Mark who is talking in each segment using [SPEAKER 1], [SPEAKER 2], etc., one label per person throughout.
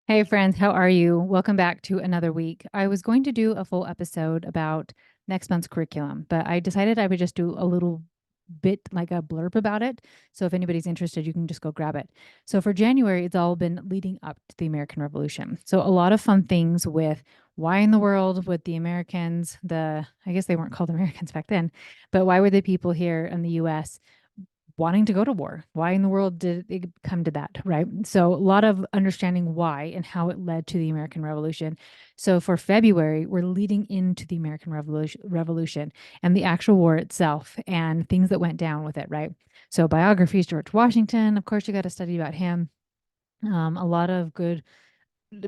[SPEAKER 1] Hey friends, how are you? Welcome back to another week. I was going to do a full episode about next month's curriculum, but I decided I would just do a little bit like a blurb about it. So if anybody's interested, you can just go grab it. So for January, it's all been leading up to the American Revolution. So a lot of fun things with why in the world would the Americans, I guess they weren't called Americans back then, but why were the people here in the US wanting to go to war? Why in the world did it come to that, right? So a lot of understanding why and how it led to the American Revolution. So for February, we're leading into the American Revolution and the actual war itself and things that went down with it, right? So biographies, George Washington, of course, you got to study about him. A lot of good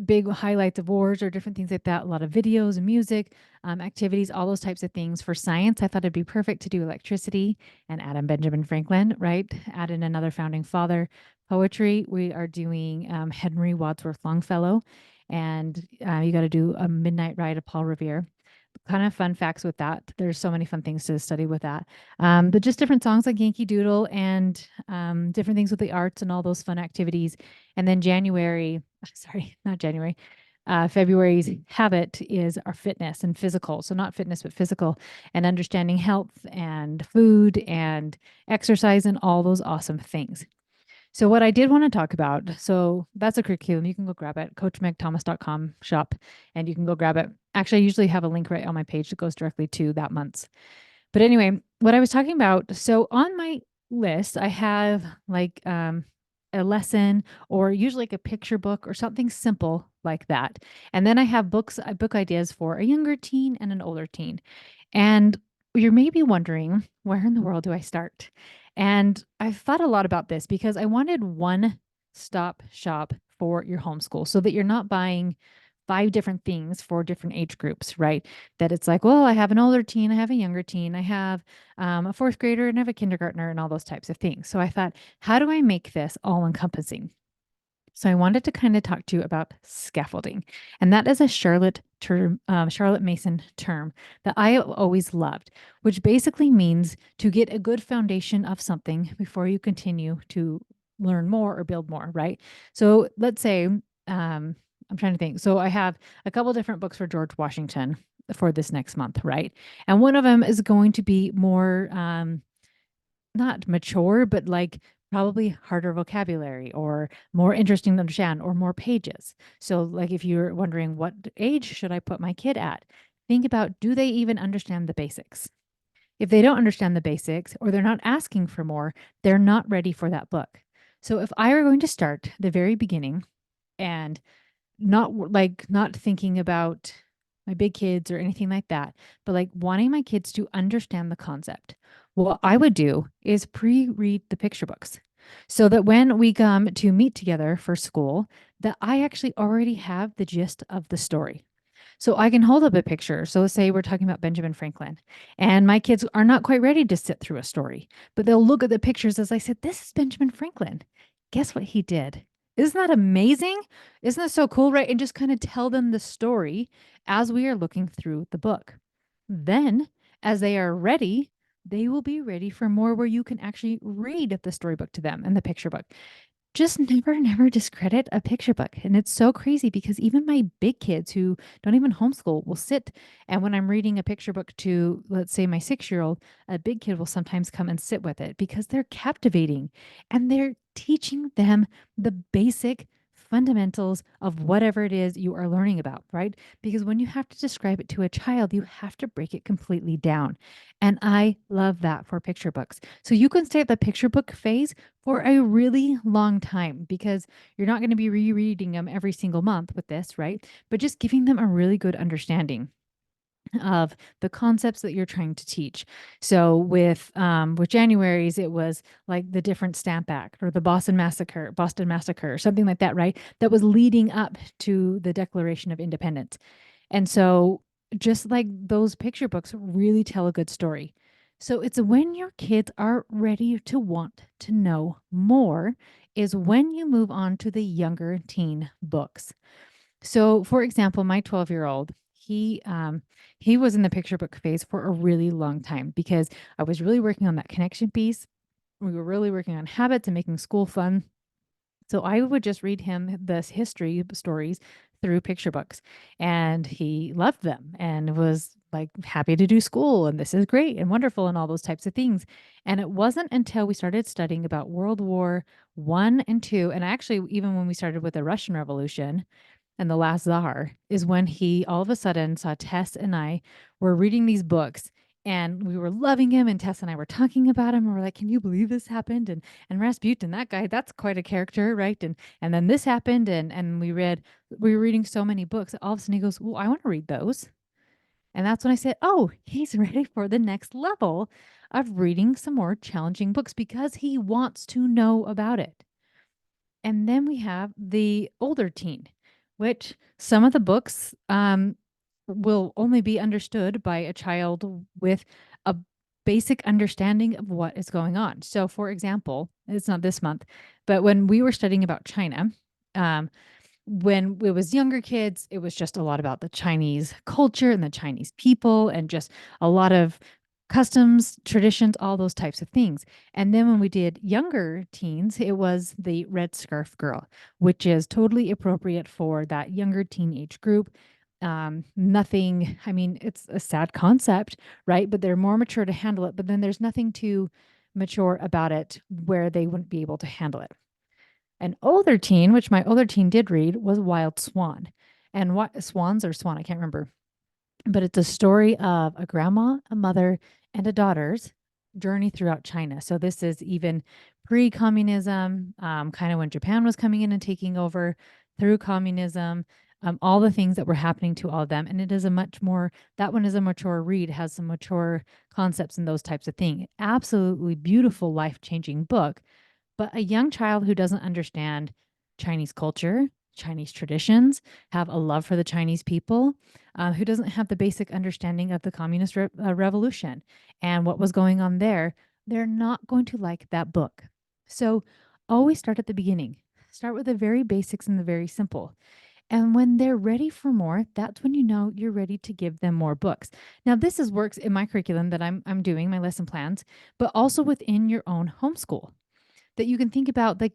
[SPEAKER 1] big highlights of wars or different things like that. A lot of videos and music, activities, all those types of things. For science, I thought it'd be perfect to do electricity and add in Benjamin Franklin, right? Add in another founding father. Poetry, we are doing Henry Wadsworth Longfellow, and you got to do A Midnight Ride of Paul Revere. Kind of fun facts with that. There's so many fun things to study with that. But just different songs like Yankee Doodle and different things with the arts and all those fun activities. And then January, sorry, not January, February's habit is our fitness and physical. So not fitness, but physical and understanding health and food and exercise and all those awesome things. So what I did want to talk about, so that's a curriculum. You can go grab it, coachmegthomas.com shop, and you can go grab it. Actually, I usually have a link right on my page that goes directly to that month's. But anyway, what I was talking about, so on my list, I have like a lesson or usually like a picture book or something simple like that. And then I have book ideas for a younger teen and an older teen. And you're maybe wondering, where in the world do I start? And I've thought a lot about this because I wanted one stop shop for your homeschool so that you're not buying five different things for different age groups, right? That it's like, well, I have an older teen, I have a younger teen, I have a fourth grader, and I have a kindergartner, and all those types of things. So I thought, how do I make this all encompassing? So I wanted to kind of talk to you about scaffolding, and that is a Charlotte Mason term that I always loved, which basically means to get a good foundation of something before you continue to learn more or build more, right? So let's say I'm trying to think. So I have a couple different books for George Washington for this next month, right? And one of them is going to be more not mature, but like probably harder vocabulary or more interesting to understand or more pages. So, like, if you're wondering what age should I put my kid at, think about, do they even understand the basics? If they don't understand the basics or they're not asking for more, they're not ready for that book. So, if I were going to start the very beginning and not thinking about my big kids or anything like that, but like wanting my kids to understand the concept. What I would do is pre-read the picture books so that when we come to meet together for school, that I actually already have the gist of the story. So I can hold up a picture. So let's say we're talking about Benjamin Franklin, and my kids are not quite ready to sit through a story, but they'll look at the pictures as I said, this is Benjamin Franklin. Guess what he did? Isn't that amazing? Isn't that so cool, right? And just kind of tell them the story as we are looking through the book. Then, as they are ready, they will be ready for more where you can actually read the storybook to them and the picture book. Just never discredit a picture book. And it's so crazy because even my big kids who don't even homeschool will sit. And when I'm reading a picture book to, let's say, my 6-year-old, a big kid will sometimes come and sit with it because they're captivating and they're teaching them the basic fundamentals of whatever it is you are learning about, right? Because when you have to describe it to a child, you have to break it completely down. And I love that for picture books. So you can stay at the picture book phase for a really long time because you're not going to be rereading them every single month with this, right? But just giving them a really good understanding of the concepts that you're trying to teach. So with January's, it was like the different Stamp Act or the Boston Massacre, or something like that, right? That was leading up to the Declaration of Independence. And so just like those picture books really tell a good story. So it's when your kids are ready to want to know more is when you move on to the younger teen books. So for example, my 12-year-old, he was in the picture book phase for a really long time because I was really working on that connection piece. We were really working on habits and making school fun. So I would just read him this history stories through picture books, and he loved them and was like happy to do school, and this is great and wonderful and all those types of things. And it wasn't until we started studying about World War One and Two, and actually even when we started with the Russian Revolution, and the last czar is when he all of a sudden saw Tess and I were reading these books, and we were loving him, and Tess and I were talking about him, and we're like, can you believe this happened? And Rasputin, that guy, that's quite a character, right? And then this happened, and we were reading so many books. All of a sudden he goes, well, I want to read those. And that's when I said, oh, he's ready for the next level of reading some more challenging books because he wants to know about it. And then we have the older teen, which some of the books will only be understood by a child with a basic understanding of what is going on. So, for example, it's not this month, but when we were studying about China, um, when it was younger kids, it was just a lot about the Chinese culture and the Chinese people and just a lot of customs, traditions, all those types of things. And then when we did younger teens, it was the red scarf girl, which is totally appropriate for that younger teenage group. Nothing, I mean, it's a sad concept, right? But they're more mature to handle it. But then there's nothing too mature about it where they wouldn't be able to handle it. An older teen, which my older teen did read, was Wild Swan. And what swans or swan, I can't remember. But it's a story of a grandma, a mother, and a daughter's journey throughout China. So this is even pre-communism, kind of when Japan was coming in and taking over, through communism, all the things that were happening to all of them. And it is a much more, that one is a mature read, has some mature concepts and those types of things. Absolutely beautiful, life-changing book. But a young child who doesn't understand Chinese culture, Chinese traditions, have a love for the Chinese people, who doesn't have the basic understanding of the communist revolution and what was going on there, they're not going to like that book. So always start at the beginning. Start with the very basics and the very simple. And when they're ready for more, that's when you know you're ready to give them more books. Now, this is works in my curriculum that I'm doing, my lesson plans, but also within your own homeschool that you can think about, like,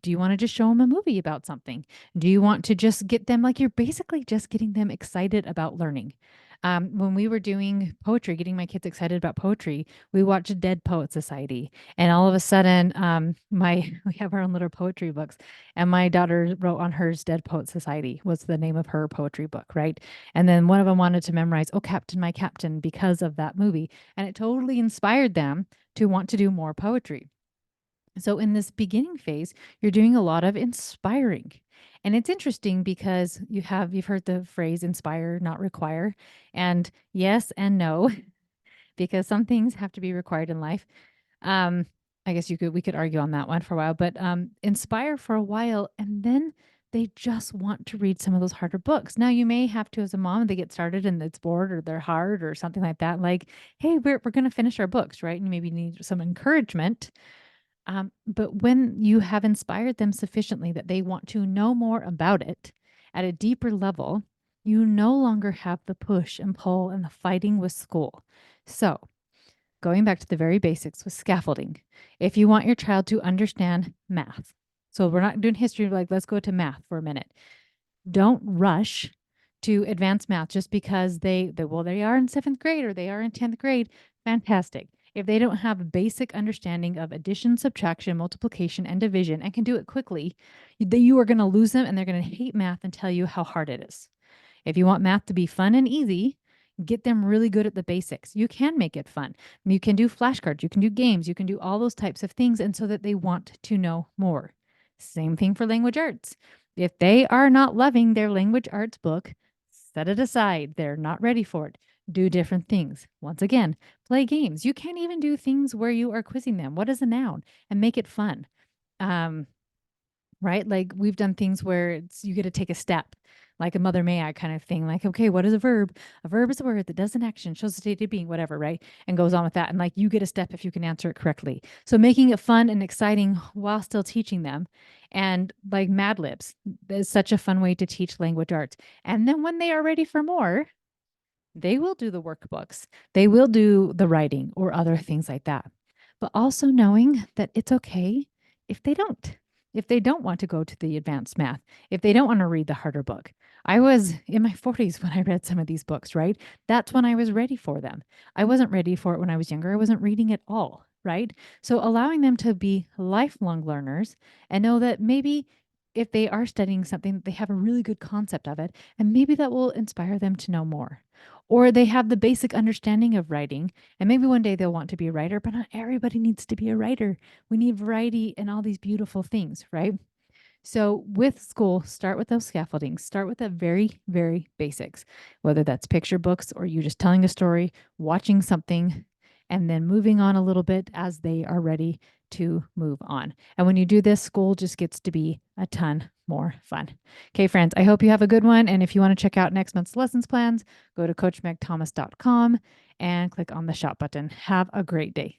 [SPEAKER 1] do you want to just show them a movie about something? Do you want to just get them, like, you're basically just getting them excited about learning. When we were doing poetry, getting my kids excited about poetry, we watched Dead Poet Society, and all of a sudden, my we have our own little poetry books, and my daughter wrote on hers Dead Poet Society was the name of her poetry book, right? And then one of them wanted to memorize "Oh Captain, My Captain" because of that movie, and it totally inspired them to want to do more poetry. So in this beginning phase, you're doing a lot of inspiring. And it's interesting because you've heard the phrase inspire, not require. And yes and no, because some things have to be required in life. Um, I guess we could argue on that one for a while, but inspire for a while, and then they just want to read some of those harder books. Now you may have to, as a mom, they get started and it's bored or they're hard or something like that. Like, hey, we're gonna finish our books, right? And you maybe need some encouragement, but when you have inspired them sufficiently that they want to know more about it at a deeper level, you no longer have the push and pull and the fighting with school. So, going back to the very basics with scaffolding, if you want your child to understand math, so we're not doing history, like let's go to math for a minute. Don't rush to advanced math just because they are in seventh grade or they are in 10th grade. Fantastic. If they don't have a basic understanding of addition, subtraction, multiplication, and division and can do it quickly, you are going to lose them and they're going to hate math and tell you how hard it is. If you want math to be fun and easy, get them really good at the basics. You can make it fun. You can do flashcards, you can do games, you can do all those types of things, and so that they want to know more. Same thing for language arts. If they are not loving their language arts book, set it aside. They're not ready for it. Do different things. Once again, play games. You can even do things where you are quizzing them. What is a noun? And make it fun. Um, right? Like we've done things where you get to take a step, like a mother may I kind of thing. Like, okay, what is a verb? A verb is a word that does an action, shows a state of being, whatever, right? And goes on with that. And like you get a step if you can answer it correctly. So making it fun and exciting while still teaching them. And like Mad Libs is such a fun way to teach language arts. And then when they are ready for more, they will do the workbooks, they will do the writing or other things like that. But also knowing that it's okay if they don't. if they don't want to go to the advanced math, if they don't want to read the harder book. I was in my 40s when I read some of these books, right? That's when I was ready for them. I wasn't ready for it when I was younger. I wasn't reading at all, right? So allowing them to be lifelong learners and know that maybe if they are studying something, they have a really good concept of it, and maybe that will inspire them to know more. Or they have the basic understanding of writing, and maybe one day they'll want to be a writer, but not everybody needs to be a writer. We need variety and all these beautiful things, right? So with school, start with those scaffoldings. Start with the very, very basics, whether that's picture books or you just telling a story, watching something, and then moving on a little bit as they are ready to move on. And when you do this, school just gets to be a ton more fun. Okay, friends, I hope you have a good one. And if you want to check out next month's lessons plans, go to coachmegthomas.com and click on the shop button. Have a great day.